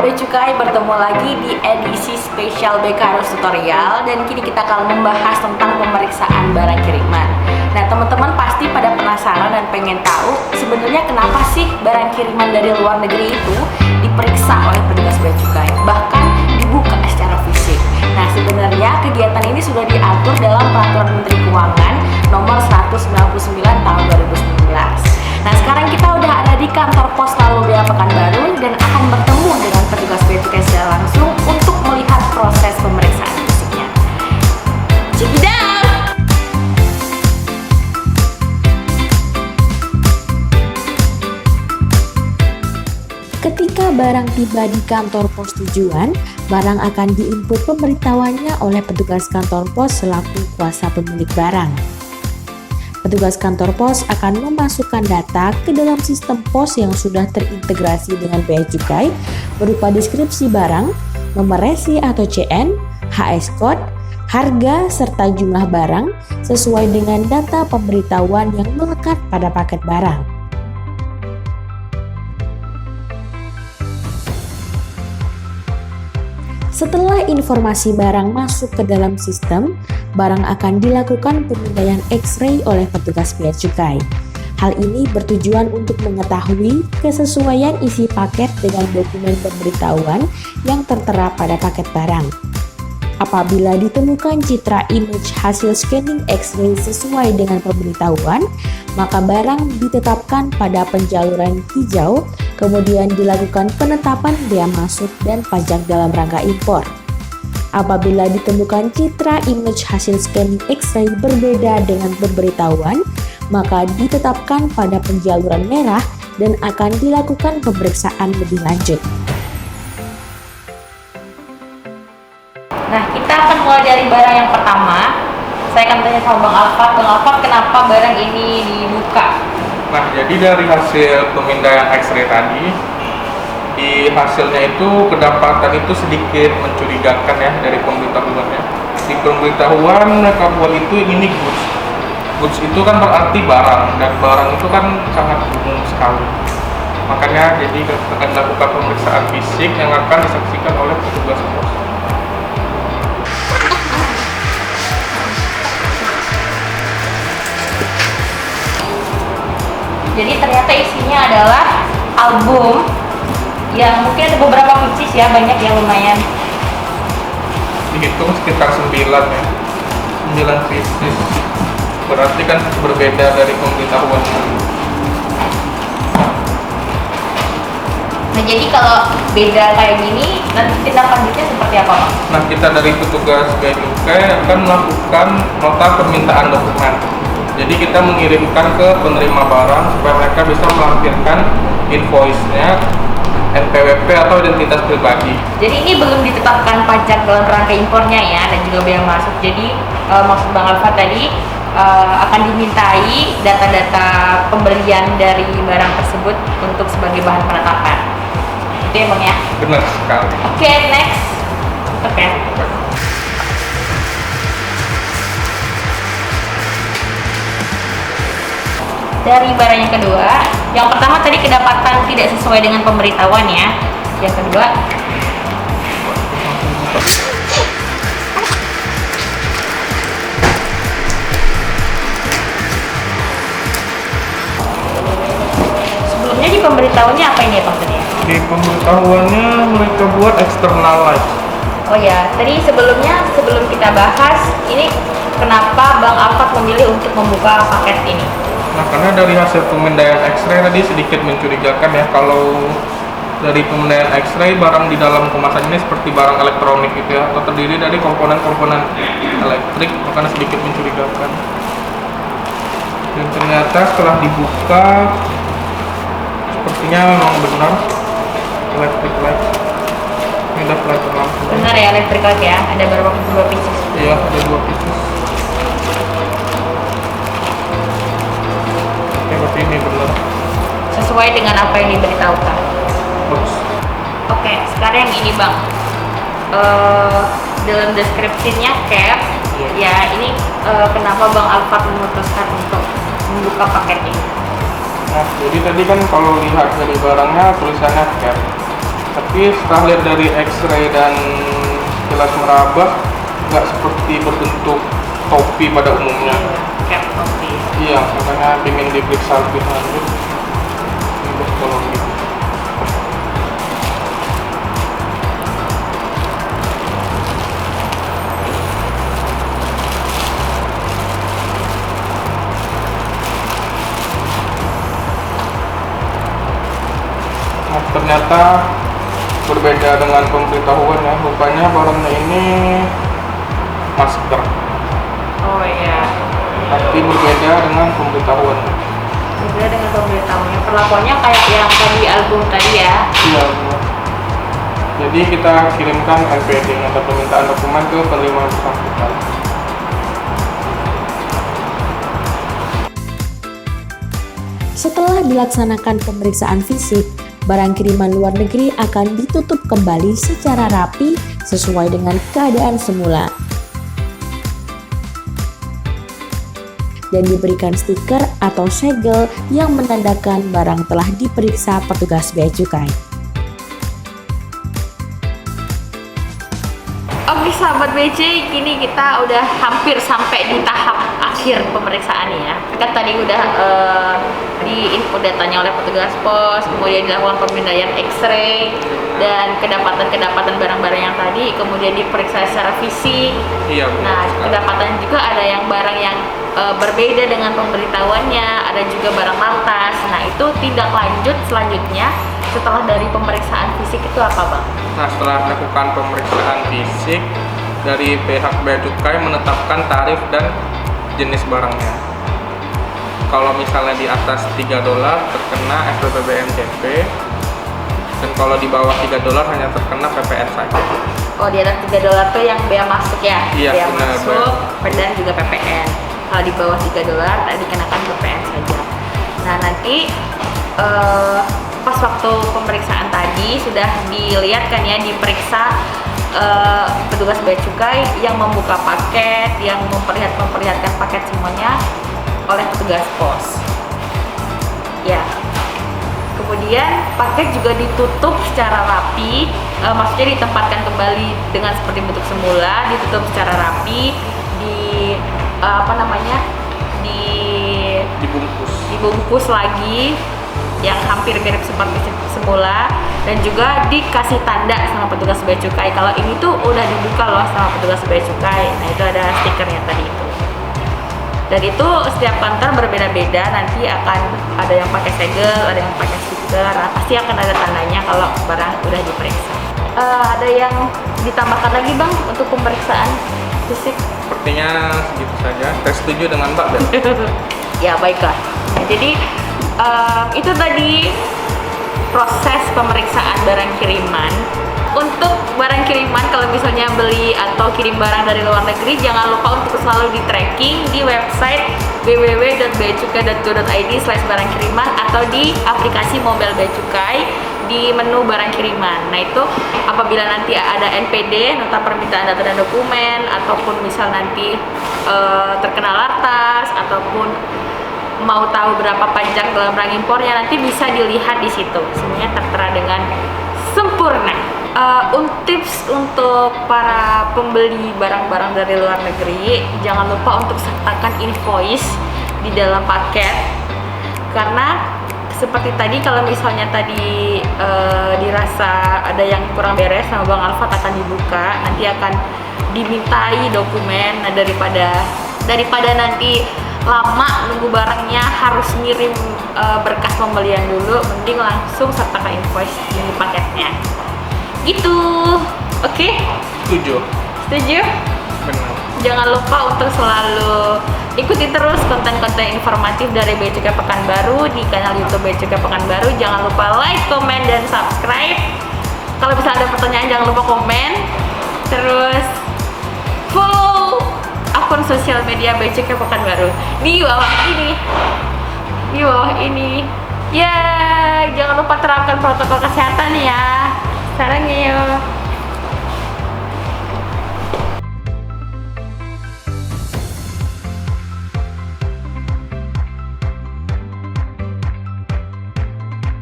Bea Cukai, bertemu lagi di edisi spesial BK Tutorial, dan kini kita akan membahas tentang pemeriksaan barang kiriman. Nah, teman-teman pasti pada penasaran dan pengen tahu sebenarnya kenapa sih barang kiriman dari luar negeri itu diperiksa oleh petugas Bea Cukai, bahkan dibuka secara fisik. Nah, sebenarnya kegiatan ini sudah diatur dalam Peraturan Menteri Keuangan Nomor 199 Tahun 2019. Nah, sekarang kita udah ada di kantor pos Lalu Bea Pekanbaru dan akan bertemu dengan petugas Bea Cukai secara langsung untuk melihat proses pemeriksaan fisiknya. Check it out! Ketika barang tiba di kantor pos tujuan, barang akan diinput pemberitahuannya oleh petugas kantor pos selaku kuasa pemilik barang. Petugas kantor pos akan memasukkan data ke dalam sistem pos yang sudah terintegrasi dengan Bea Cukai berupa deskripsi barang, nomor resi atau CN, HS code, harga, serta jumlah barang sesuai dengan data pemberitahuan yang melekat pada paket barang. Setelah informasi barang masuk ke dalam sistem, barang akan dilakukan pemindaian X-ray oleh petugas Bea Cukai. Hal ini bertujuan untuk mengetahui kesesuaian isi paket dengan dokumen pemberitahuan yang tertera pada paket barang. Apabila ditemukan citra image hasil scanning X-ray sesuai dengan pemberitahuan, maka barang ditetapkan pada penjaluran hijau, kemudian dilakukan penetapan bea masuk dan pajak dalam rangka impor. Apabila ditemukan citra image hasil scanning X-ray berbeda dengan pemberitahuan, maka ditetapkan pada penjaluran merah dan akan dilakukan pemeriksaan lebih lanjut. Nah, kita akan mulai dari barang yang pertama. Saya akan tanya sama Bang Alfat, kenapa barang ini dibuka? Nah, jadi dari hasil pemindaian X-ray tadi, di hasilnya itu kedapatan itu sedikit mencurigakan ya dari pemberitahuannya. Di pemberitahuan mereka buat itu ini goods. Goods itu kan berarti barang, dan barang itu kan sangat umum sekali. Makanya jadi akan dilakukan pemeriksaan fisik yang akan disaksikan oleh petugas pos. Jadi ternyata isinya adalah album yang mungkin ada beberapa pieces ya, banyak yang lumayan. Dihitung sekitar 9 ya. 9 pieces. Berarti kan berbeda dari pemberitahuannya. Nah, jadi kalau beda kayak gini, nanti tindak lanjutnya seperti apa, Pak? Nah, kita dari petugas Bea Cukai akan melakukan nota permintaan dokumen. Jadi kita mengirimkan ke penerima barang supaya mereka bisa melampirkan invoice-nya, NPWP atau identitas pribadi. Jadi ini belum ditetapkan pajak dalam rangka impornya ya, dan juga bea masuk. Jadi maksud Bang Alfat tadi akan dimintai data-data pembelian dari barang tersebut untuk sebagai bahan penetapan. Itu ya Bang ya? Benar sekali. Oke, next. Oke. Dari barang yang kedua, yang pertama tadi kedapatan tidak sesuai dengan pemberitahuan ya. Yang kedua, sebelumnya di pemberitahuannya apa ini ya Bang tadi? Di pemberitahuannya mereka buat externalize. Oh ya, tadi sebelum kita bahas ini kenapa Bang Alfat memilih untuk membuka paket ini? Nah, karena dari hasil pemindaian X-ray tadi sedikit mencurigakan ya, kalau dari pemindaian X-ray barang di dalam kemasan ini seperti barang elektronik gitu ya, atau terdiri dari komponen-komponen elektrik, makanya sedikit mencurigakan. Dan ternyata setelah dibuka, sepertinya memang benar electric light. Ini ada flight lampu. Benar ya, electric light ya, ada dua pieces. Iya, ada 2 pieces. Berarti ini benar Sesuai dengan apa yang diberitahukan. bagus. Oke, sekarang yang ini Bang. Dalam deskripsinya cap, ya ini kenapa Bang Alfat memutuskan untuk membuka paket ini? Nah, jadi tadi kan kalau lihat dari barangnya tulisannya cap. Tapi setelah lihat dari X-ray dan kilas meraba, nggak seperti berbentuk topi pada umumnya. Cap topi. Iya, makanya ingin diperiksa lebih lanjut. Ini tolong gitu. Nah, ternyata berbeda dengan pemberitahuan ya. Rupanya barangnya ini masker, Oh iya. tapi berbeda dengan pemberitahuan. Berbeda dengan pemberitahuannya. Perlakuannya kayak yang tadi album tadi ya. Iya, benar. Jadi kita kirimkan NPD atau permintaan dokumen ke penerima bersangkutan. Setelah dilaksanakan pemeriksaan fisik, barang kiriman luar negeri akan ditutup kembali secara rapi sesuai dengan keadaan semula. Dan diberikan stiker atau segel yang menandakan barang telah diperiksa petugas bea cukai. Oke sahabat BC, kini kita udah hampir sampai di tahap akhir pemeriksaan ya. Kan tadi udah di input datanya oleh petugas pos, kemudian dilakukan pemindaian X-ray dan kedapatan barang-barang yang tadi, kemudian diperiksa secara fisik. Iya, benar Nah, sekali. kedapatan juga ada yang barang yang berbeda dengan pemberitahuannya, ada juga barang lantas. Nah, itu tindak lanjut selanjutnya setelah dari pemeriksaan fisik itu apa, Bang? Nah, setelah melakukan pemeriksaan fisik, dari pihak bea cukai menetapkan tarif dan jenis barangnya. Kalau misalnya di atas $3 terkena SPPBM CP, dan kalau di bawah $3 hanya terkena PPN saja. Oh, di atas $3 tuh yang bea masuk ya? Iya, Bea benar, masuk, dan juga PPN. Kalau di bawah $3 tadi dikenakan PPN saja. Nah, nanti pas waktu pemeriksaan tadi sudah dilihat kan ya, diperiksa petugas bea cukai yang membuka paket, yang memperlihatkan paket semuanya oleh petugas pos. Ya. Kemudian paket juga ditutup secara rapi, maksudnya ditempatkan kembali dengan seperti bentuk semula, ditutup secara rapi, dibungkus lagi yang hampir mirip seperti semula, dan juga dikasih tanda sama petugas bea cukai kalau ini tuh udah dibuka loh sama petugas bea cukai. Nah, itu ada stikernya tadi itu. Dan itu setiap kantor berbeda-beda, nanti akan ada yang pakai segel, ada yang pakai stiker. Nah, pasti akan ada tandanya kalau barang udah diperiksa. Ada yang ditambahkan lagi Bang untuk pemeriksaan fisik? Sepertinya segitu saja. Saya setuju dengan Mbak Ben. Ya baiklah. Nah, jadi itu tadi proses pemeriksaan barang kiriman. Untuk barang kiriman, kalau misalnya beli atau kirim barang dari luar negeri, jangan lupa untuk selalu di tracking di website www.beacukai.go.id/barang kiriman atau di aplikasi mobile Bea Cukai di menu barang kiriman. Nah, itu apabila nanti ada NPD, nota permintaan data dan dokumen, ataupun misal nanti terkena lartas, ataupun mau tahu berapa pajak dalam barang impornya, nanti bisa dilihat di situ. Semuanya tertera dengan sempurna. Tips untuk para pembeli barang-barang dari luar negeri, jangan lupa untuk sertakan invoice di dalam paket, karena seperti tadi kalau misalnya tadi dirasa ada yang kurang beres sama Bang Alfat, akan dibuka, nanti akan dimintai dokumen. Nah, daripada nanti lama nunggu barangnya harus ngirim berkas pembelian dulu, mending langsung sertakan invoice di paketnya gitu. Oke? Setuju. Setuju? Benar. Jangan lupa untuk selalu ikuti terus konten-konten informatif dari Bea Cukai Pekanbaru di kanal YouTube Bea Cukai Pekanbaru. Jangan lupa like, komen, dan subscribe. Kalau bisa ada pertanyaan, jangan lupa komen. Terus follow akun sosial media Bea Cukai Pekanbaru di bawah ini. Di bawah ini. Ya, jangan lupa terapkan protokol kesehatan ya. Sarang ya.